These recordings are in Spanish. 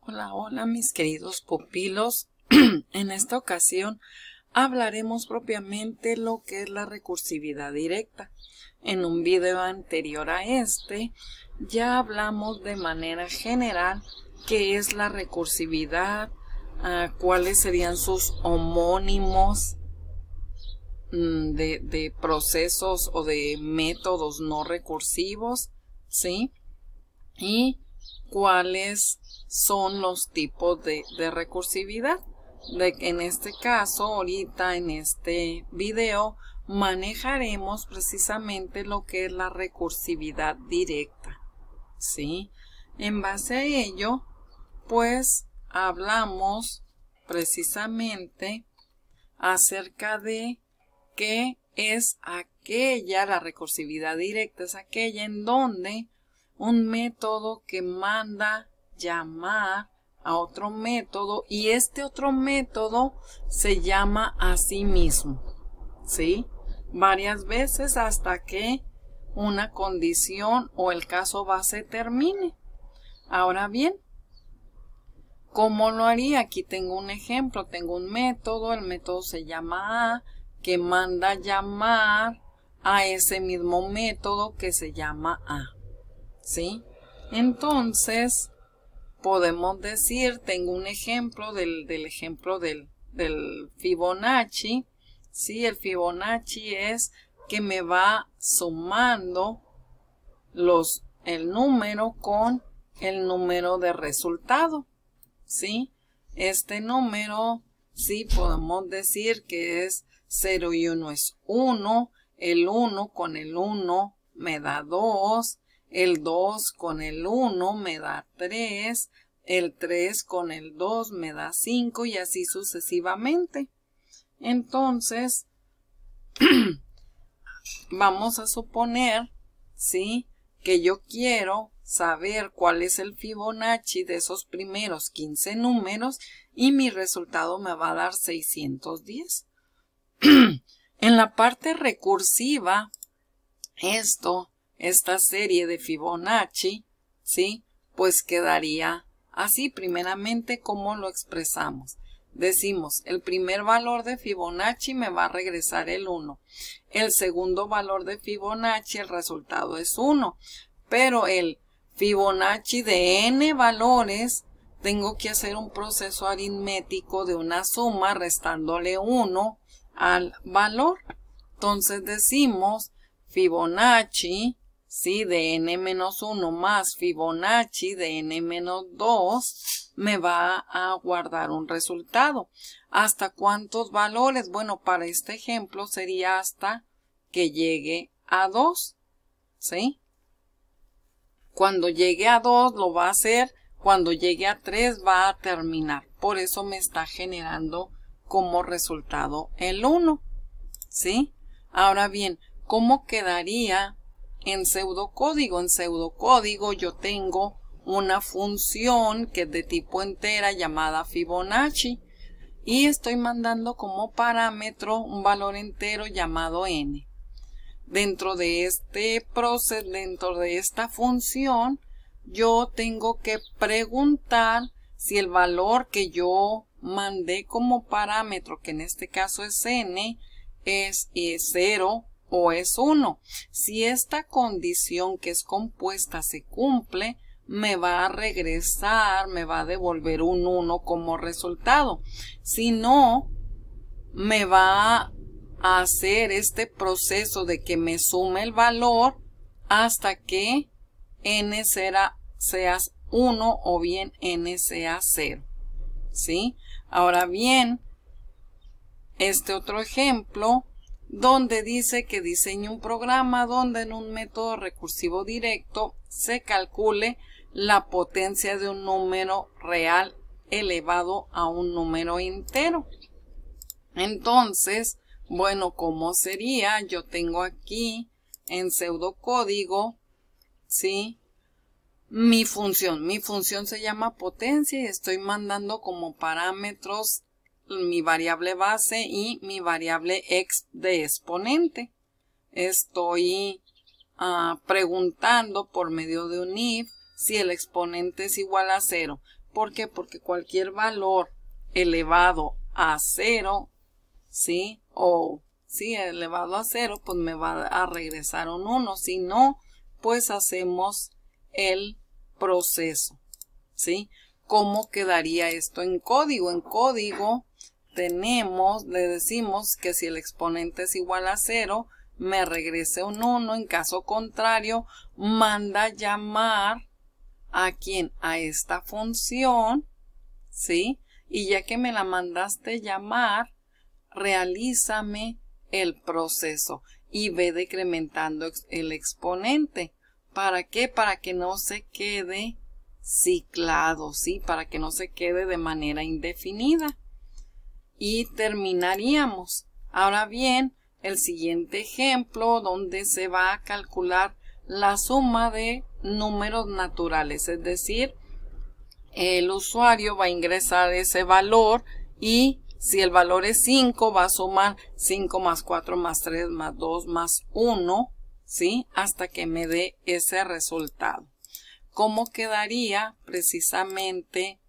Hola, hola mis queridos pupilos. En esta ocasión hablaremos propiamente lo que es la recursividad directa. En un video anterior a este ya hablamos de manera general qué es la recursividad, cuáles serían sus homónimos de procesos o de métodos no recursivos, ¿sí? Y cuáles son los tipos de recursividad. En este caso, ahorita en este video, manejaremos precisamente lo que es la recursividad directa, ¿sí? En base a ello, pues, hablamos precisamente acerca de qué es aquella, la recursividad directa es aquella en donde un método que manda llamar a otro método y este otro método se llama a sí mismo, ¿sí? Varias veces hasta que una condición o el caso base termine. Ahora bien, ¿cómo lo haría? Aquí tengo un ejemplo, tengo un método, el método se llama A, que manda llamar a ese mismo método que se llama A, ¿sí? Entonces, podemos decir, tengo un ejemplo del Fibonacci, ¿sí? El Fibonacci es que me va sumando el número con el número de resultado, ¿sí? Este número, sí, podemos decir que es 0 y 1 es 1, el 1 con el 1 me da 2, el 2 con el 1 me da 3, el 3 con el 2 me da 5 y así sucesivamente. Entonces, vamos a suponer, ¿sí?, que yo quiero saber cuál es el Fibonacci de esos primeros 15 números y mi resultado me va a dar 610. En la parte recursiva, esta serie de Fibonacci, ¿sí?, pues quedaría así. Primeramente, ¿cómo lo expresamos? Decimos, el primer valor de Fibonacci me va a regresar el 1. El segundo valor de Fibonacci, el resultado es 1. Pero el Fibonacci de n valores, tengo que hacer un proceso aritmético de una suma restándole 1 al valor. Entonces decimos Fibonacci, ¿sí?, de n-1 más Fibonacci de n-2 me va a guardar un resultado. ¿Hasta cuántos valores? Bueno, para este ejemplo sería hasta que llegue a 2, ¿sí? Cuando llegue a 2 lo va a hacer, cuando llegue a 3 va a terminar. Por eso me está generando como resultado el 1, ¿sí? Ahora bien, ¿cómo quedaría en pseudocódigo? En pseudocódigo yo tengo una función que es de tipo entera llamada Fibonacci y estoy mandando como parámetro un valor entero llamado n. Dentro de este proceso, dentro de esta función, yo tengo que preguntar si el valor que yo mandé como parámetro, que en este caso es n, es 0 o es 1. Si esta condición que es compuesta se cumple, me va a regresar, me va a devolver un 1 como resultado. Si no, me va a hacer este proceso de que me sume el valor hasta que n sea 1 o bien n sea 0, ¿sí? Ahora bien, este otro ejemplo donde dice que diseñe un programa donde en un método recursivo directo se calcule la potencia de un número real elevado a un número entero. Entonces, bueno, ¿cómo sería? Yo tengo aquí en pseudocódigo, ¿sí?, mi función. Mi función se llama potencia y estoy mandando como parámetros mi variable base y mi variable x de exponente. Estoy preguntando por medio de un if si el exponente es igual a 0. ¿Por qué? Porque cualquier valor elevado a 0, ¿sí? O sí, elevado a 0, pues me va a regresar un 1. Si no, pues hacemos el proceso, ¿sí? ¿Cómo quedaría esto en código? En código le decimos que si el exponente es igual a 0, me regrese un 1. En caso contrario, manda llamar ¿a quién? A esta función, ¿sí? Y ya que me la mandaste llamar, realízame el proceso y ve decrementando el exponente. ¿Para qué? Para que no se quede ciclado, ¿sí? Para que no se quede de manera indefinida. Y terminaríamos. Ahora bien, el siguiente ejemplo donde se va a calcular la suma de números naturales, es decir, el usuario va a ingresar ese valor y si el valor es 5 va a sumar 5 más 4 más 3 más 2 más 1, ¿sí? Hasta que me dé ese resultado. ¿Cómo quedaría precisamente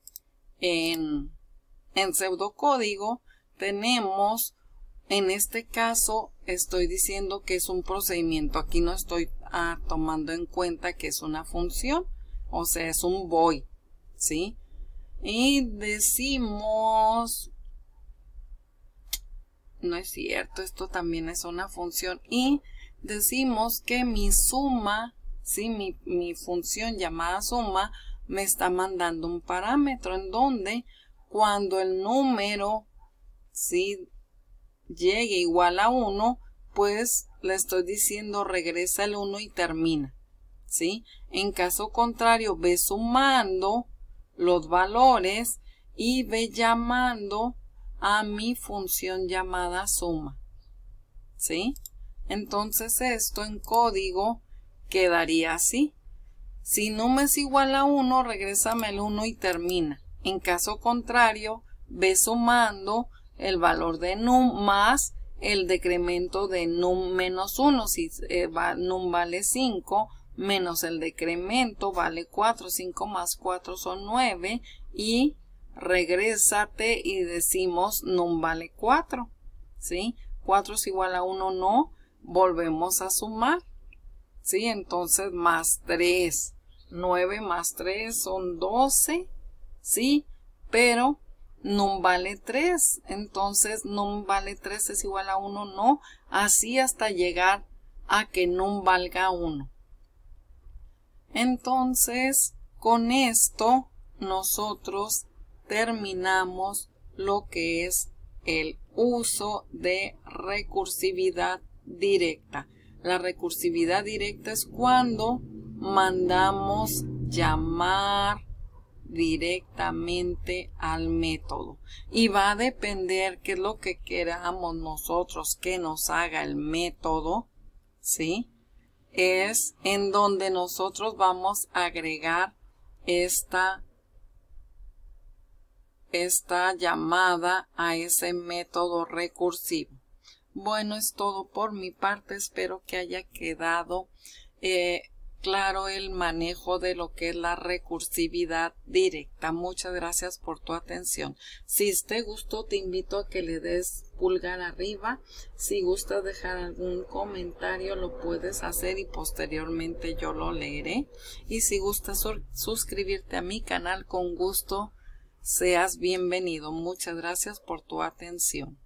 en pseudocódigo? Tenemos, en este caso, estoy diciendo que es un procedimiento. Aquí no estoy tomando en cuenta que es una función, o sea, es un void, ¿sí? Y decimos, no es cierto, esto también es una función. Y decimos que mi suma, ¿sí? Mi función llamada suma me está mandando un parámetro en donde cuando el número, ¿sí?, llegue igual a 1, pues le estoy diciendo regresa el 1 y termina, ¿sí? En caso contrario, ve sumando los valores y ve llamando a mi función llamada suma, ¿sí? Entonces esto en código quedaría así. Si num es igual a 1, regrésame el 1 y termina. En caso contrario, ve sumando el valor de num más el decremento de num menos 1. Si num vale 5, menos el decremento vale 4. 5 más 4 son 9. Y regrésate y decimos num vale 4. ¿Sí? 4 es igual a 1, no. Volvemos a sumar. ¿Sí? Entonces más 3. 9 más 3 son 12. ¿Sí? Pero num vale 3. Entonces num vale 3 es igual a 1, no. Así hasta llegar a que num valga 1. Entonces, con esto nosotros terminamos lo que es el uso de recursividad directa. La recursividad directa es cuando mandamos llamar directamente al método. Y va a depender qué es lo que queramos nosotros que nos haga el método, ¿sí? Es en donde nosotros vamos a agregar esta llamada a ese método recursivo. Bueno, es todo por mi parte. Espero que haya quedado claro el manejo de lo que es la recursividad directa. Muchas gracias por tu atención. Si te gustó, te invito a que le des pulgar arriba. Si gustas dejar algún comentario, lo puedes hacer y posteriormente yo lo leeré. Y si gustas suscribirte a mi canal, con gusto, seas bienvenido. Muchas gracias por tu atención.